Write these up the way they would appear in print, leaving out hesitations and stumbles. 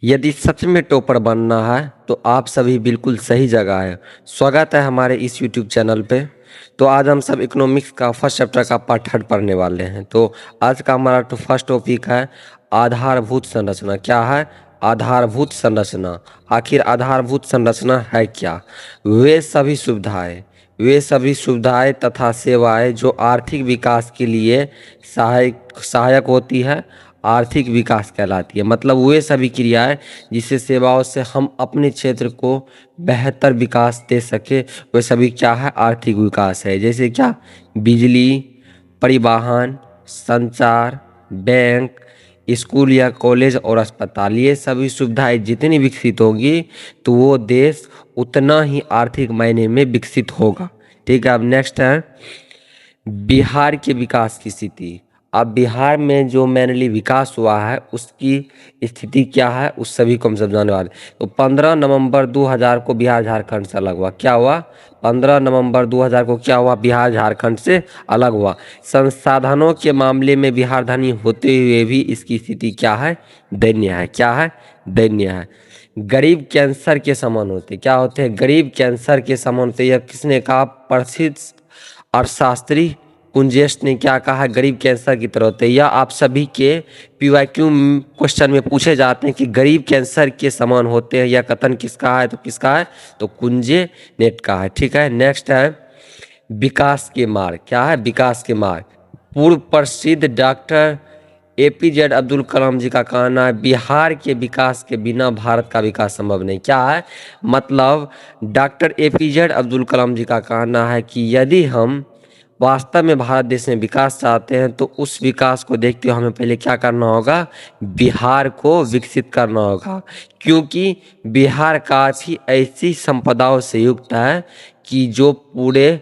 यदि सच में टॉपर बनना है तो आप सभी बिल्कुल सही जगह है। स्वागत है हमारे इस यूट्यूब चैनल पे। तो आज हम सब इकोनॉमिक्स का फर्स्ट चैप्टर का पार्ट 3 पढ़ने वाले हैं। तो आज का हमारा फर्स्ट टॉपिक है आधारभूत संरचना। क्या है आधारभूत संरचना? आखिर आधारभूत संरचना है क्या? वे सभी सुविधाएं तथा सेवाएं जो आर्थिक विकास के लिए सहायक होती है, आर्थिक विकास कहलाती है। मतलब वे सभी क्रियाएं जिससे सेवाओं से हम अपने क्षेत्र को बेहतर विकास दे सके, वे सभी क्या है? आर्थिक विकास है। जैसे क्या? बिजली, परिवहन, संचार, बैंक, स्कूल या कॉलेज और अस्पताल। ये सभी सुविधाएं जितनी विकसित होंगी तो वो देश उतना ही आर्थिक मायने में विकसित होगा। ठीक है। अब नेक्स्ट है बिहार के विकास की स्थिति। अब बिहार में जो मेनली विकास हुआ है उसकी स्थिति क्या है, उस सभी को हम समझाने वाले। तो 15 नवंबर 2000 को बिहार झारखंड से अलग हुआ। क्या हुआ? 15 नवंबर 2000 को क्या हुआ? बिहार झारखंड से अलग हुआ। संसाधनों के मामले में बिहार धनी होते हुए भी इसकी स्थिति क्या है? दयनीय है। क्या है? दयनीय है। गरीब कैंसर के समान होते। क्या होते हैं? गरीब कैंसर के समान होते। यह किसने कहा? प्रसिद्ध अर्थशास्त्री कुंजेश ने क्या कहा? गरीब कैंसर की तरह होते हैं। या आप सभी के पीवाईक्यू क्वेश्चन में पूछे जाते हैं कि गरीब कैंसर के समान होते हैं। यह कथन किसका है? तो किसका है? तो कुंजे नेट का है। ठीक है। नेक्स्ट है विकास के मार्ग। क्या है? विकास के मार्ग। पूर्व प्रसिद्ध डॉक्टर APJ अब्दुल कलाम जी का कहना है बिहार के विकास के बिना भारत का विकास संभव नहीं। क्या है? मतलब डॉक्टर APJ अब्दुल कलाम जी का कहना है कि यदि हम वास्तव में भारत देश में विकास चाहते हैं तो उस विकास को देखते हुए हमें पहले क्या करना होगा? बिहार को विकसित करना होगा। क्योंकि बिहार काफ़ी ऐसी संपदाओं से युक्त है कि जो पूरे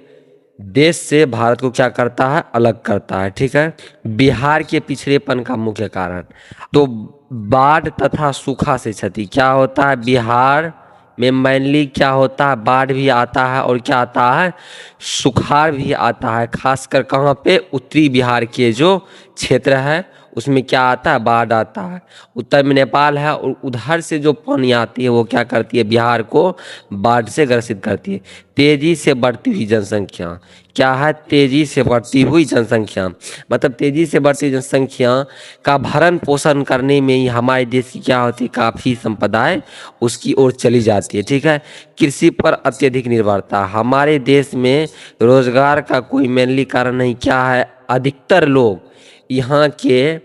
देश से भारत को क्या करता है? अलग करता है। ठीक है। बिहार के पिछड़ेपन का मुख्य कारण तो बाढ़ तथा सूखा से क्षति। क्या होता है? बिहार में मेनली क्या होता है? बाढ़ भी आता है और क्या आता है? सुखाड़ भी आता है। खासकर कहाँ पे? उत्तरी बिहार के जो क्षेत्र है उसमें क्या आता है? बाढ़ आता है। उत्तर में नेपाल है और उधर से जो पानी आती है वो क्या करती है? बिहार को बाढ़ से ग्रसित करती है। तेजी से बढ़ती हुई जनसंख्या। क्या है? तेजी से बढ़ती हुई जनसंख्या। मतलब तेजी से बढ़ती जनसंख्या का भरण पोषण करने में ही हमारे देश की क्या होती है? काफ़ी संपदाएं उसकी ओर चली जाती है। ठीक है। कृषि पर अत्यधिक निर्भरता। हमारे देश में रोजगार का कोई मेनली कारण नहीं। क्या है? अधिकतर लोग यहाँ के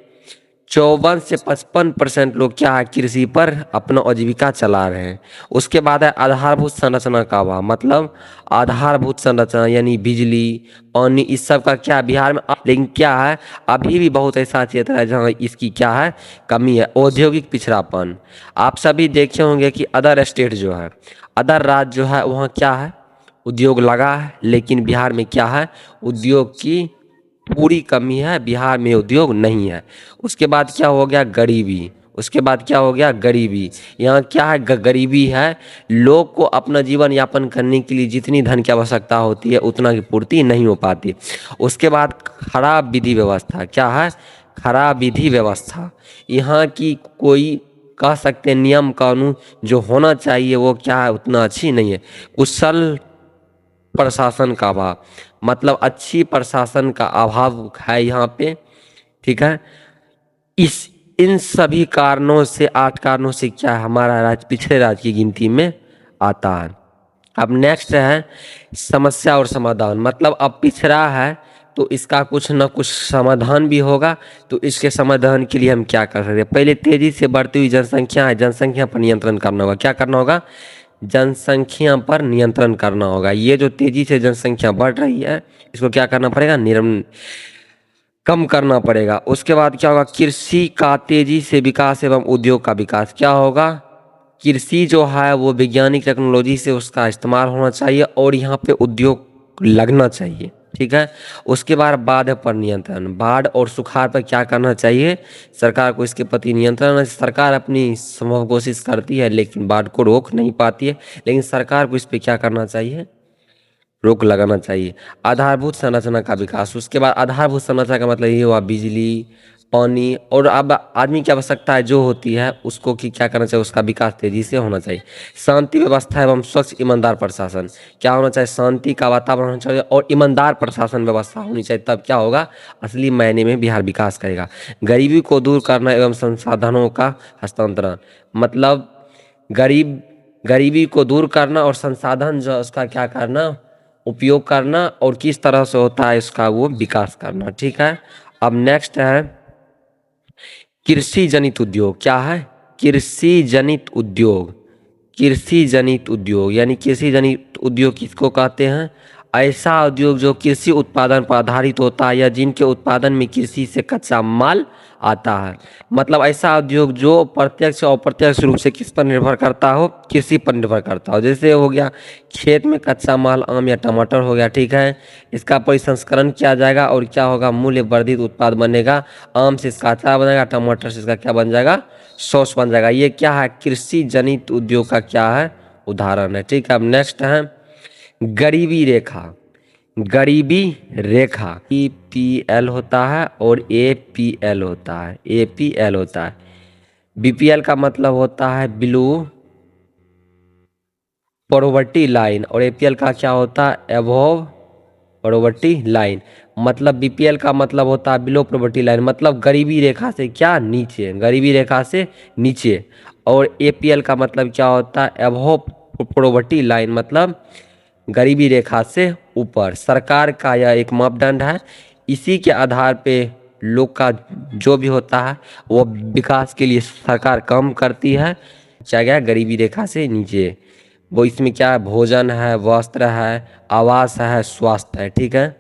54 से 55% लोग क्या है? कृषि पर अपना आजीविका चला रहे हैं। उसके बाद है आधारभूत संरचना का अभाव। मतलब आधारभूत संरचना यानी बिजली, पानी, इस सब का क्या बिहार में? लेकिन क्या है? अभी भी बहुत ऐसा क्षेत्र है जहाँ इसकी क्या है? कमी है। औद्योगिक पिछड़ापन। आप सभी देखे होंगे कि अदर स्टेट जो है, अदर राज्य जो है, वहाँ क्या है? उद्योग लगा है। लेकिन बिहार में क्या है? उद्योग की पूरी कमी है। बिहार में उद्योग नहीं है। उसके बाद क्या हो गया? गरीबी। उसके बाद क्या हो गया? गरीबी। यहाँ क्या है? गरीबी है। लोग को अपना जीवन यापन करने के लिए जितनी धन की आवश्यकता होती है उतना की पूर्ति नहीं हो पाती। उसके बाद खराब विधि व्यवस्था। क्या है? खराब विधि व्यवस्था। यहाँ की कोई कह सकते हैं नियम कानून जो होना चाहिए वो क्या है? उतना अच्छी नहीं है। कुशल प्रशासन का अभाव। मतलब अच्छी प्रशासन का अभाव है यहाँ पे। ठीक है। इन सभी कारणों से 8 कारणों से क्या है? हमारा राज्य पिछड़े राज्य की गिनती में आता है। अब नेक्स्ट है समस्या और समाधान। मतलब अब पिछड़ा है तो इसका कुछ ना कुछ समाधान भी होगा। तो इसके समाधान के लिए हम क्या कर सकते हैं? पहले तेजी से बढ़ती हुई जनसंख्या है, जनसंख्या पर नियंत्रण करना होगा। क्या करना होगा? जनसंख्या पर नियंत्रण करना होगा। ये जो तेजी से जनसंख्या बढ़ रही है इसको क्या करना पड़ेगा? कम करना पड़ेगा। उसके बाद क्या होगा? कृषि का तेजी से विकास एवं उद्योग का विकास। क्या होगा? कृषि जो है वो वैज्ञानिक टेक्नोलॉजी से उसका इस्तेमाल होना चाहिए और यहाँ पे उद्योग लगना चाहिए। ठीक है। उसके बाद बाढ़ पर नियंत्रण। बाढ़ और सुखाड़ पर क्या करना चाहिए? सरकार को इसके प्रति नियंत्रण। सरकार अपनी संभव कोशिश करती है लेकिन बाढ़ को रोक नहीं पाती है। लेकिन सरकार को इस पर क्या करना चाहिए? रोक लगाना चाहिए। आधारभूत संरचना का विकास। उसके बाद आधारभूत संरचना का मतलब ये हुआ बिजली, पानी और अब आदमी की आवश्यकता है जो होती है उसको कि क्या करना चाहिए, उसका विकास तेजी से होना चाहिए। शांति व्यवस्था एवं स्वच्छ ईमानदार प्रशासन, क्या होना चाहिए, शांति का वातावरण होना चाहिए और ईमानदार प्रशासन व्यवस्था होनी चाहिए, तब क्या होगा, असली मायने में बिहार विकास करेगा। गरीबी को दूर करना एवं संसाधनों का हस्तांतरण, मतलब गरीबी को दूर करना और संसाधन जो उसका क्या करना, उपयोग करना और किस तरह से होता है इसका वो विकास करना। ठीक है, अब नेक्स्ट है कृषि जनित उद्योग। क्या है, कृषि जनित उद्योग। कृषि जनित उद्योग यानी कृषि जनित उद्योग किसको कहते हैं, ऐसा उद्योग जो कृषि उत्पादन पर आधारित होता है या जिनके उत्पादन में कृषि से कच्चा माल आता है। मतलब ऐसा उद्योग जो प्रत्यक्ष और अप्रत्यक्ष रूप से किस पर निर्भर करता हो, कृषि पर निर्भर करता हो। जैसे हो गया खेत में कच्चा माल आम या टमाटर हो गया, ठीक है, इसका परिसंस्करण किया जाएगा और क्या होगा, मूल्य वर्धित उत्पाद बनेगा। आम से इसका अचार बनेगा, टमाटर से इसका क्या बन जाएगा, सॉस बन जाएगा। ये क्या है, कृषि जनित उद्योग का क्या है, उदाहरण है। ठीक है, अब नेक्स्ट है गरीबी रेखा। गरीबी रेखा PPL होता है और APL होता है, APL होता है। BPL का मतलब होता है बिलो पॉवर्टी लाइन और APL का क्या होता है, अबव पॉवर्टी लाइन। मतलब BPL का मतलब होता है बिलो पॉवर्टी लाइन, मतलब गरीबी रेखा से क्या, नीचे, गरीबी रेखा से नीचे। और APL का मतलब क्या होता है, अबव पॉवर्टी लाइन, मतलब गरीबी रेखा से ऊपर। सरकार का यह एक मापदंड है, इसी के आधार पे लोग का जो भी होता है वो विकास के लिए सरकार काम करती है। क्या गया, गरीबी रेखा से नीचे। वो इसमें क्या है, भोजन है, वस्त्र है, आवास है, स्वास्थ्य है। ठीक है,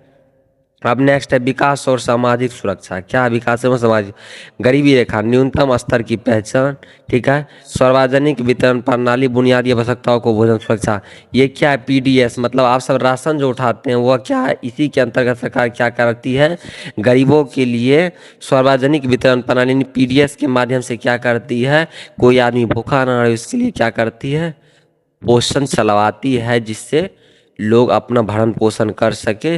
अब नेक्स्ट है विकास और सामाजिक सुरक्षा। क्या है विकास एवं सामाजिक, गरीबी रेखा, न्यूनतम स्तर की पहचान। ठीक है, सार्वजनिक वितरण प्रणाली, बुनियादी आवश्यकताओं को भोजन सुरक्षा। ये क्या है, PDS, मतलब आप सब राशन जो उठाते हैं वह क्या है, इसी के अंतर्गत सरकार क्या करती है, गरीबों के लिए सार्वजनिक वितरण प्रणाली PDS के माध्यम से क्या करती है, कोई आदमी भूखा ना रहे इसके लिए क्या करती है, पोषण चलवाती है, जिससे लोग अपना भरण पोषण कर सके।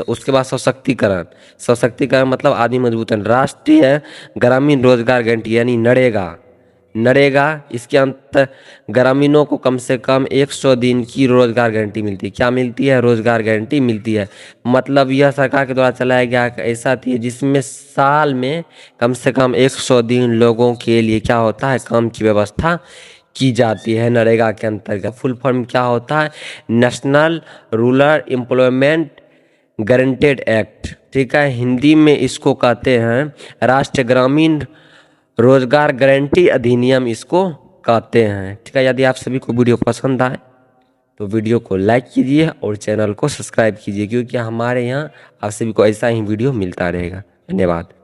उसके बाद सशक्तिकरण। सशक्तिकरण मतलब आदमी मजबूत है। राष्ट्रीय ग्रामीण रोजगार गारंटी यानी नरेगा। नरेगा इसके अंतर ग्रामीणों को कम से कम 100 दिन की रोजगार गारंटी मिलती है। क्या मिलती है, रोजगार गारंटी मिलती है। मतलब यह सरकार के द्वारा चलाया गया ऐसा थी जिसमें साल में कम से कम 100 दिन लोगों के लिए क्या होता है, काम की व्यवस्था की जाती है नरेगा के अंतर्गत। फुल फॉर्म क्या होता है, national rural employment guaranteed act. ठीक है, हिंदी में इसको कहते हैं राष्ट्रीय ग्रामीण रोजगार गारंटी अधिनियम इसको कहते हैं। ठीक है, यदि आप सभी को वीडियो पसंद आए तो वीडियो को लाइक कीजिए और चैनल को सब्सक्राइब कीजिए, क्योंकि हमारे यहाँ आप सभी को ऐसा ही वीडियो मिलता रहेगा। धन्यवाद।